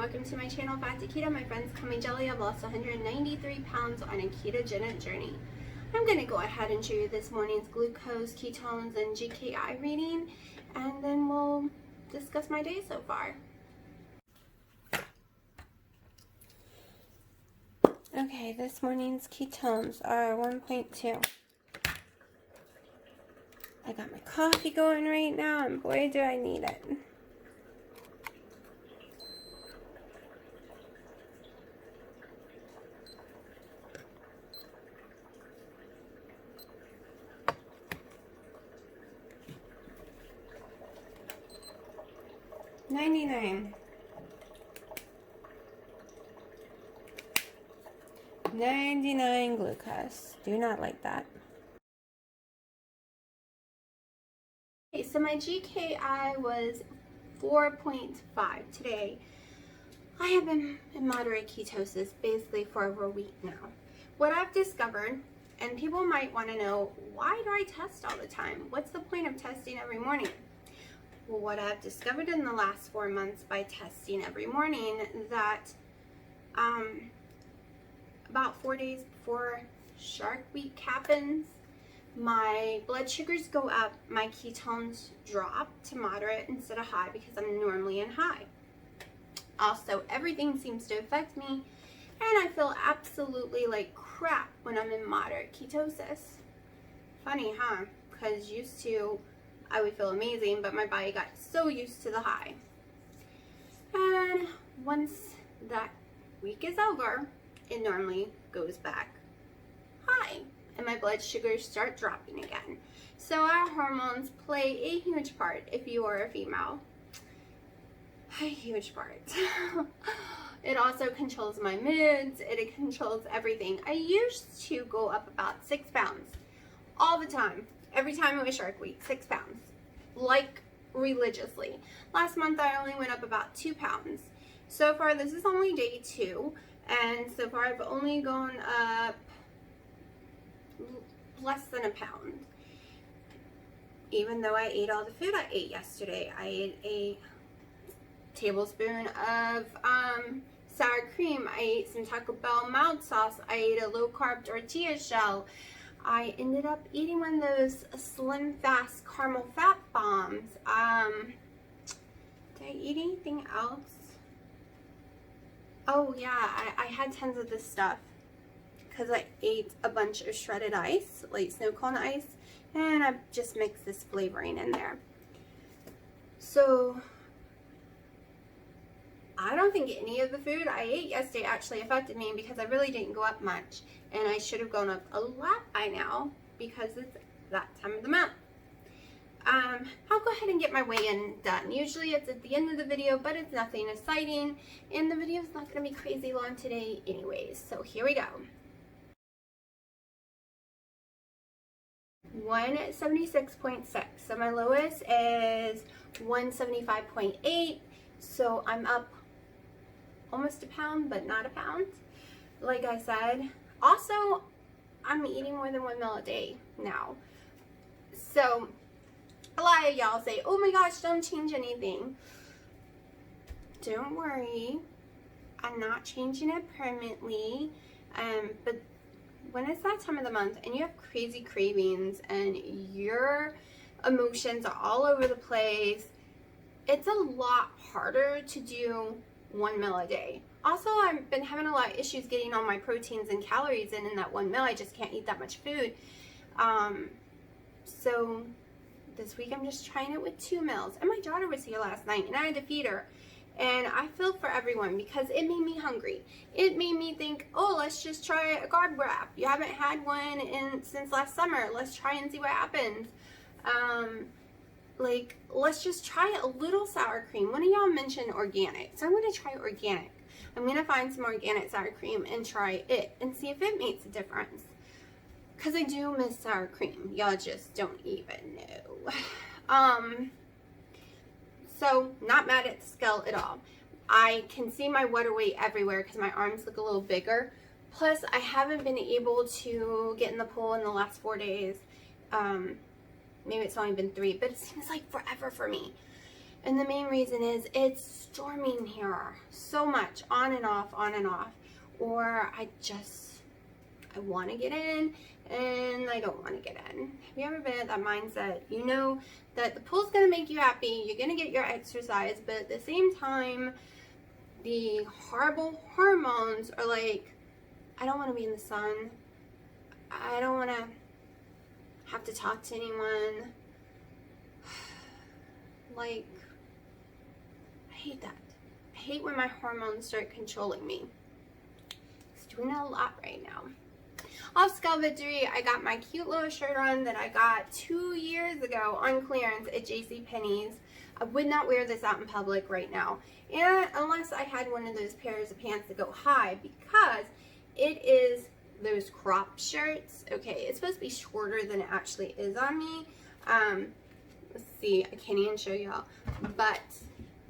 welcome to my channel, Back to Keto. My friends, call me Jelly. I've lost 193 pounds on a ketogenic journey. I'm going to go ahead and show you this morning's glucose, ketones, and GKI reading, and then we'll discuss my day so far. Okay, this morning's ketones are 1.2. I got my coffee going right now, and boy do I need it. $99 glucose. Do not like that. Okay, so my GKI was 4.5 today. I have been in moderate ketosis basically for over a week now. What I've discovered, and people might want to know, why do I test all the time? What's the point of testing every morning? Well, what I've discovered in the last 4 months by testing every morning, that about 4 days before Shark Week happens, my blood sugars go up, my ketones drop to moderate instead of high because I'm normally in high. Also, everything seems to affect me, and I feel absolutely like crap when I'm in moderate ketosis. Funny, huh? Because used to, I would feel amazing, but my body got so used to the high. And once that week is over, it normally goes back high, and my blood sugars start dropping again. So our hormones play a huge part if you are a female. A huge part. It also controls my moods. It controls everything. I used to go up about 6 pounds all the time. Every time it was Shark Week, 6 pounds. Like religiously. Last month I only went up about 2 pounds. So far this is only day 2. And so far I've only gone up less than a pound. Even though I ate all the food I ate yesterday. I ate a tablespoon of sour cream. I ate some Taco Bell mild sauce. I ate a low carb tortilla shell. I ended up eating one of those Slim Fast caramel fat bombs. Did I eat anything else? Oh yeah, I had tons of this stuff because I ate a bunch of shredded ice, like snow cone ice, and I just mixed this flavoring in there. So I don't think any of the food I ate yesterday actually affected me because I really didn't go up much, and I should have gone up a lot by now because it's that time of the month. I'll go ahead and get my weigh-in done. Usually it's at the end of the video, but it's nothing exciting, and the video is not going to be crazy long today anyways. So here we go. 176.6. So my lowest is 175.8. So I'm up almost a pound, but not a pound. Like I said. Also, I'm eating more than 1 meal a day now. So a lot of y'all say, oh my gosh, don't change anything. Don't worry. I'm not changing it permanently. But when it's that time of the month and you have crazy cravings and your emotions are all over the place, it's a lot harder to do 1 meal a day. Also, I've been having a lot of issues getting all my proteins and calories in that 1 meal. I just can't eat that much food. So this week I'm just trying it with 2 meals. And my daughter was here last night and I had to feed her. And I feel for everyone because it made me hungry. It made me think, oh, let's just try a carb wrap. You haven't had one since last summer. Let's try and see what happens. Like, let's just try a little sour cream. One of y'all mentioned organic. So I'm going to try organic. I'm going to find some organic sour cream and try it and see if it makes a difference. Because I do miss sour cream. Y'all just don't even know. So, not mad at the scale at all. I can see my water weight everywhere because my arms look a little bigger. Plus, I haven't been able to get in the pool in the last 4 days. Maybe it's only been 3, but it seems like forever for me. And the main reason is it's storming here so much, on and off, on and off. Or I want to get in and I don't want to get in. Have you ever been at that mindset? You know that the pool's going to make you happy, you're going to get your exercise, but at the same time, the horrible hormones are like, I don't want to be in the sun. I don't want to have to talk to anyone. Like, I hate that. I hate when my hormones start controlling me. It's doing it a lot right now. Off Scale Victory, I got my cute little shirt on that I got 2 years ago on clearance at JCPenney's. I would not wear this out in public right now, and unless I had one of those pairs of pants that go high, because it is those crop shirts. Okay, it's supposed to be shorter than it actually is on me. Let's see, I can't even show y'all, but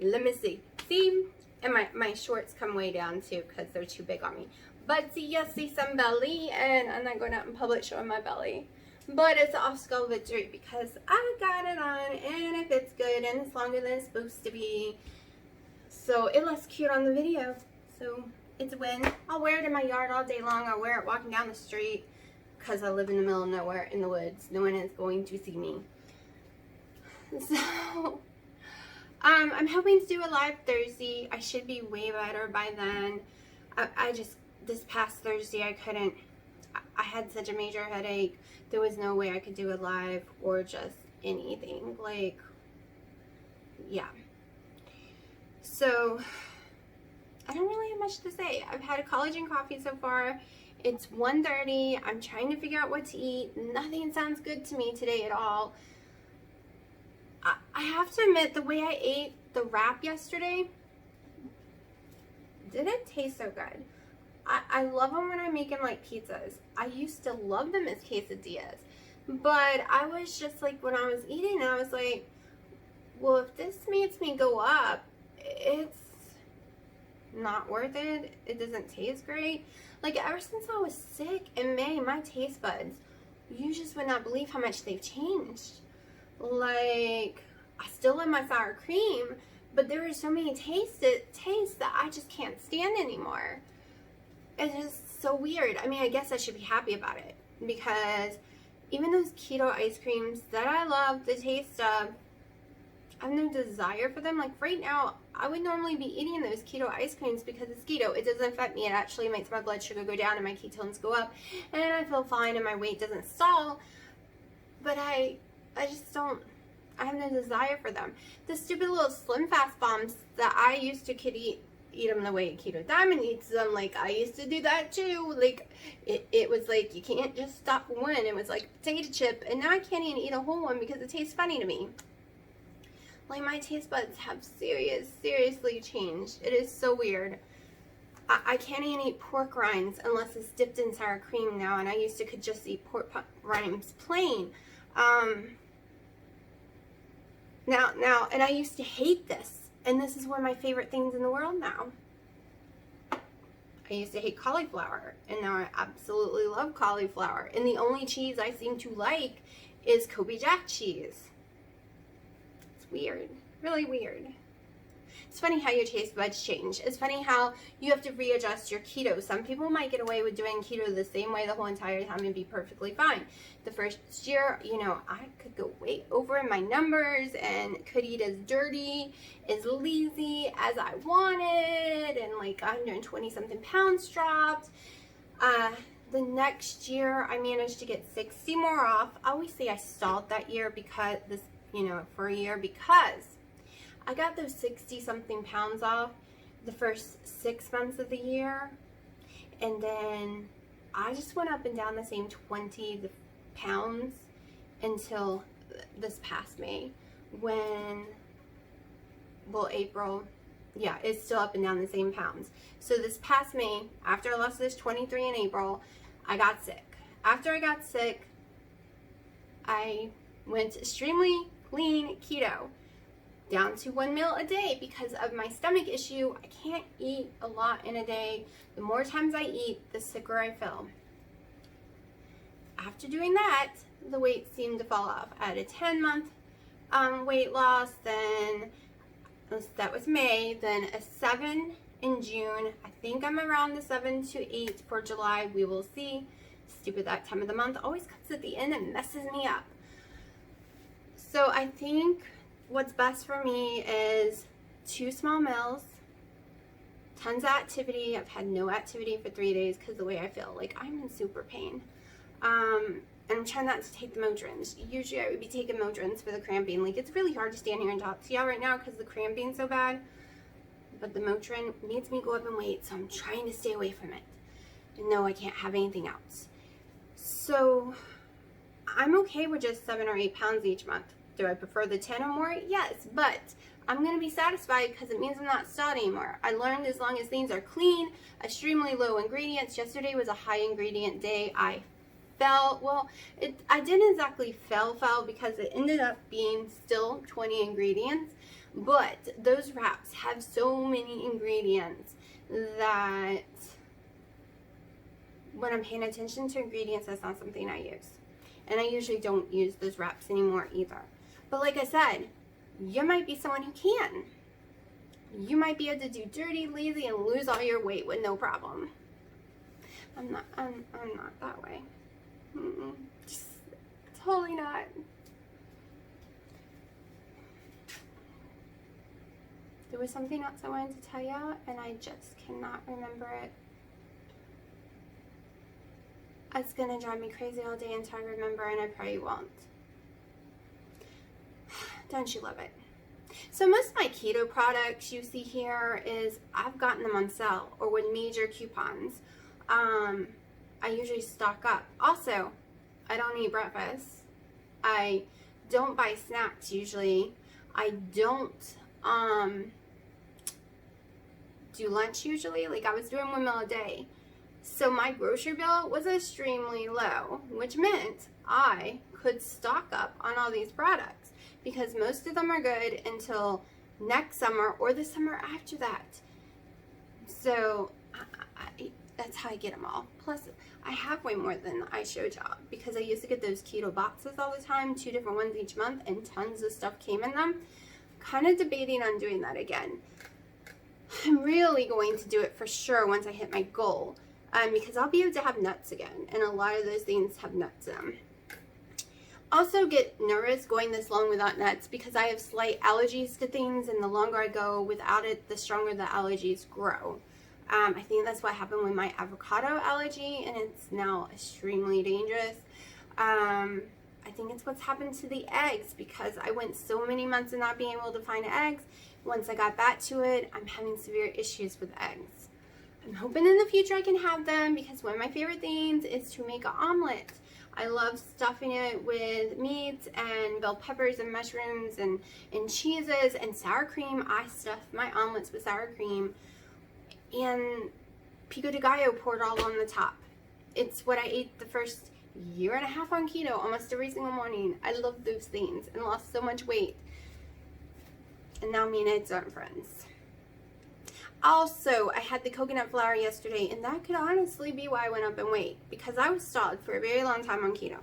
let me see. See, and my shorts come way down too because they're too big on me. But see, you see some belly, and I'm not going out in public showing my belly. But it's Off Scale Victory because I got it on, and it fits good, and it's longer than it's supposed to be. So it looks cute on the video. So it's a win. I'll wear it in my yard all day long. I'll wear it walking down the street because I live in the middle of nowhere in the woods. No one is going to see me. So I'm hoping to do a live Thursday. I should be way better by then. I just, this past Thursday, I had such a major headache. There was no way I could do a live or just anything. Like, yeah. So, I don't really have much to say. I've had a collagen coffee so far. It's 1:30. I'm trying to figure out what to eat. Nothing sounds good to me today at all. I have to admit, the way I ate the wrap yesterday didn't taste so good. I love them when I'm making like pizzas. I used to love them as quesadillas. But I was just like, when I was eating, I was like, well, if this makes me go up, it's not worth it. It doesn't taste great. Like, ever since I was sick in May, my taste buds, you just would not believe how much they've changed. Like, I still love my sour cream, but there are so many tastes that I just can't stand anymore. It's just so weird. I mean, I guess I should be happy about it, because even those keto ice creams that I love the taste of, I have no desire for them. Like right now, I would normally be eating those keto ice creams because it's keto. It doesn't affect me. It actually makes my blood sugar go down and my ketones go up, and I feel fine and my weight doesn't stall. But I just don't, I have no desire for them. The stupid little Slim Fast bombs that I used to could eat them the way Keto Diamond eats them. Like, I used to do that too. Like, it was like, you can't just stop one. It was like potato chip, and now I can't even eat a whole one because it tastes funny to me. Like, my taste buds have seriously changed. It is so weird. I can't even eat pork rinds unless it's dipped in sour cream now, and I used to could just eat pork rinds plain. Now, and I used to hate this, and this is one of my favorite things in the world now. I used to hate cauliflower, and now I absolutely love cauliflower. And the only cheese I seem to like is Kobe Jack cheese. It's weird, really weird. It's funny how your taste buds change. It's funny how you have to readjust your keto. Some people might get away with doing keto the same way the whole entire time and be perfectly fine. The first year, you know, I could go way over in my numbers and could eat as dirty, as lazy as I wanted, and like 120 something pounds dropped. The next year, I managed to get 60 more off. I always say I stalled that year because for a year, because I got those 60 something pounds off the first 6 months of the year, and then I just went up and down the same 20 pounds until this past May, April, yeah, it's still up and down the same pounds. So this past May, after I lost this 23 in April, I got sick. After I got sick, I went extremely clean keto, down to 1 meal a day because of my stomach issue. I can't eat a lot in a day. The more times I eat, the sicker I feel. After doing that, the weight seemed to fall off. I had a 10-month weight loss, then that was May, then a 7 in June. I think I'm around the 7 to 8 for July. We will see. Stupid, that time of the month always comes at the end and messes me up. So I think what's best for me is 2 small meals, tons of activity. I've had no activity for 3 days because the way I feel, like I'm in super pain. And I'm trying not to take the Motrins. Usually I would be taking Motrins for the cramping. Like, it's really hard to stand here and talk to y'all right now because the cramping's so bad. But the Motrin makes me go up in weight, so I'm trying to stay away from it. And no, I can't have anything else. So I'm okay with just 7 or 8 pounds each month. Do I prefer the 10 or more? Yes, but I'm going to be satisfied because it means I'm not stalled anymore. I learned as long as things are clean, extremely low ingredients. Yesterday was a high ingredient day. I didn't exactly fail because it ended up being still 20 ingredients, but those wraps have so many ingredients that when I'm paying attention to ingredients, that's not something I use. And I usually don't use those wraps anymore either. But like I said, you might be someone who can. You might be able to do dirty, lazy, and lose all your weight with no problem. I'm not that way. Just totally not. There was something else I wanted to tell you, and I just cannot remember it. It's gonna drive me crazy all day until I remember, and I probably won't. Don't you love it? So most of my keto products you see here is I've gotten them on sale or with major coupons. I usually stock up. Also, I don't eat breakfast. I don't buy snacks usually. I don't do lunch usually. Like, I was doing 1 meal a day. So my grocery bill was extremely low, which meant I could stock up on all these products because most of them are good until next summer or the summer after that. So that's how I get them all. Plus, I have way more than I showed y'all because I used to get those keto boxes all the time, 2 different ones each month, and tons of stuff came in them. Kind of debating on doing that again. I'm really going to do it for sure once I hit my goal. Because I'll be able to have nuts again, and a lot of those things have nuts in them. Also get nervous going this long without nuts because I have slight allergies to things, and the longer I go without it, the stronger the allergies grow. I think that's what happened with my avocado allergy, and it's now extremely dangerous. I think it's what's happened to the eggs because I went so many months of not being able to find eggs. Once I got back to it, I'm having severe issues with eggs. I'm hoping in the future I can have them because one of my favorite things is to make an omelet. I love stuffing it with meats and bell peppers and mushrooms and cheeses and sour cream. I stuff my omelets with sour cream and pico de gallo poured all on the top. It's what I ate the first 1.5 years on keto almost every single morning. I love those things and lost so much weight. And now me and Ed's aren't friends. Also, I had the coconut flour yesterday, and that could honestly be why I went up in weight, because I was stalled for a very long time on keto.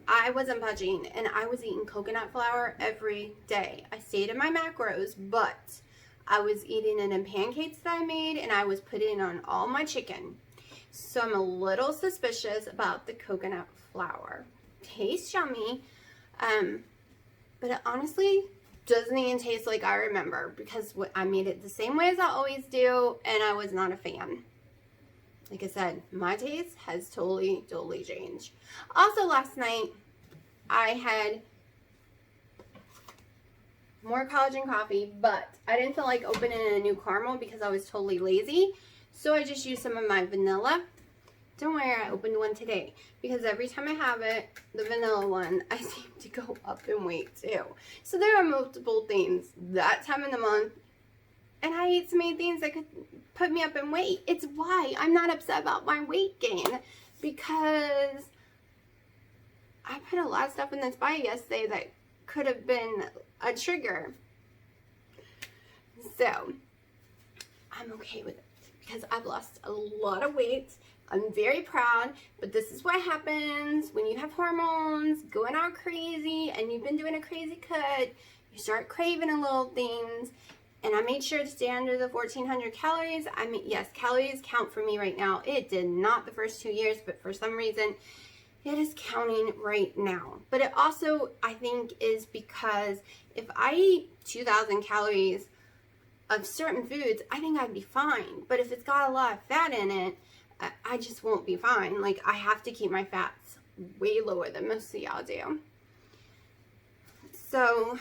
I wasn't budging, and I was eating coconut flour every day. I stayed in my macros, but I was eating it in pancakes that I made, and I was putting it on all my chicken. So I'm a little suspicious about the coconut flour. Tastes yummy, but it honestly doesn't even taste like I remember because I made it the same way as I always do, and I was not a fan. Like I said, my taste has totally changed. Also, last night I had more collagen coffee, but I didn't feel like opening a new caramel because I was totally lazy, so I just used some of my vanilla. Don't worry, I opened one today because every time I have it, the vanilla one, I seem to go up in weight too. So there are multiple things that time of the month, and I eat so many things that could put me up in weight. It's why I'm not upset about my weight gain, because I put a lot of stuff in this body yesterday that could have been a trigger. So I'm okay with it because I've lost a lot of weight. I'm very proud, but this is what happens when you have hormones going all crazy and you've been doing a crazy cut. You start craving a little things, and I made sure to stay under the 1,400 calories. I mean, yes, calories count for me right now. It did not the first 2 years, but for some reason, it is counting right now. But it also, I think, is because if I eat 2,000 calories of certain foods, I think I'd be fine. But if it's got a lot of fat in it, I just won't be fine. Like, I have to keep my fats way lower than most of y'all do. So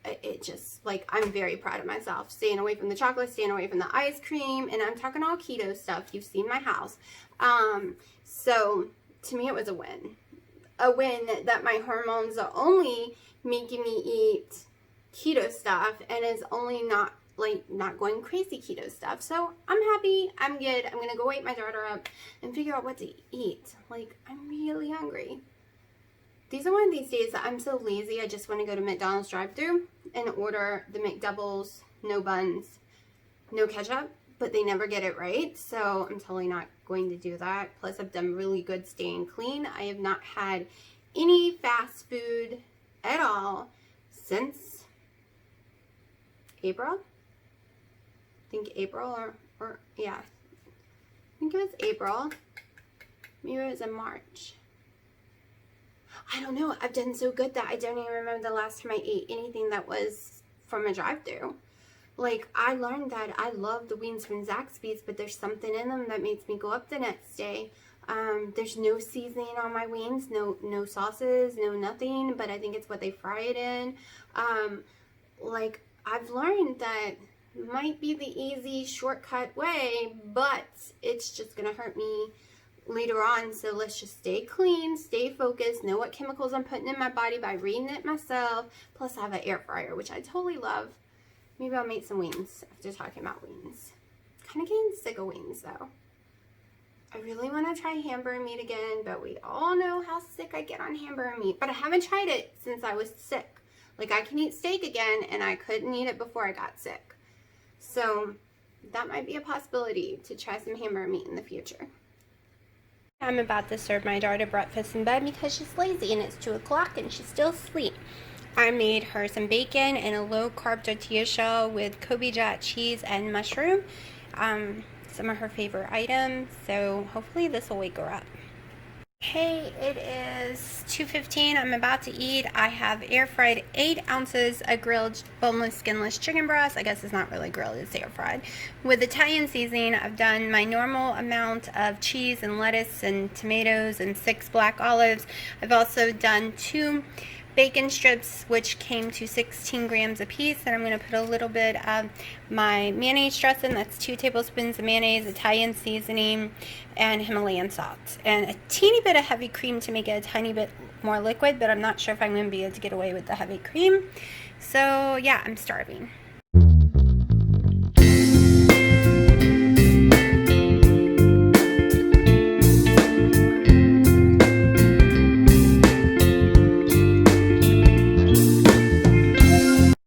it just, like, I'm very proud of myself. Staying away from the chocolate, staying away from the ice cream, and I'm talking all keto stuff. You've seen my house. So to me, it was a win. A win that my hormones are only making me eat keto stuff and is only not going crazy keto stuff. So I'm happy. I'm good. I'm going to go wake my daughter up and figure out what to eat. Like, I'm really hungry. These are one of these days that I'm so lazy, I just want to go to McDonald's drive-thru and order the McDoubles, no buns, no ketchup, but they never get it right, so I'm totally not going to do that. Plus, I've done really good staying clean. I have not had any fast food at all since April. I think April or yeah. I think it was April. Maybe it was in March. I don't know. I've done so good that I don't even remember the last time I ate anything that was from a drive-thru. Like, I learned that I love the wings from Zaxby's, but there's something in them that makes me go up the next day. There's no seasoning on my wings, no sauces, no nothing, but I think it's what they fry it in. Like, I've learned that might be the easy shortcut way, but it's just gonna hurt me later on. So let's just stay clean, stay focused, know what chemicals I'm putting in my body by reading it myself. Plus I have an air fryer, which I totally love. Maybe I'll make some wings after talking about wings. Kind of getting sick of wings though. I really want to try hamburger meat again, but we all know how sick I get on hamburger meat. But I haven't tried it since I was sick. Like, I can eat steak again, and I couldn't eat it before I got sick. So that might be a possibility to try some hamburger meat in the future. I'm about to serve my daughter breakfast in bed because she's lazy and it's 2 o'clock and she's still asleep. I made her some bacon and a low-carb tortilla shell with Kobe jack cheese and mushroom. Some of her favorite items, so hopefully this will wake her up. Hey, it is 2:15. I'm about to eat. I have air fried 8 ounces of grilled boneless, skinless chicken breast. I guess it's not really grilled, it's air fried. With Italian seasoning, I've done my normal amount of cheese and lettuce and tomatoes and 6 black olives. I've also done 2 bacon strips, which came to 16 grams a piece, and I'm going to put a little bit of my mayonnaise dressing. That's 2 tablespoons of mayonnaise, Italian seasoning, and Himalayan salt, and a teeny bit of heavy cream to make it a tiny bit more liquid, but I'm not sure if I'm going to be able to get away with the heavy cream. So yeah, I'm starving.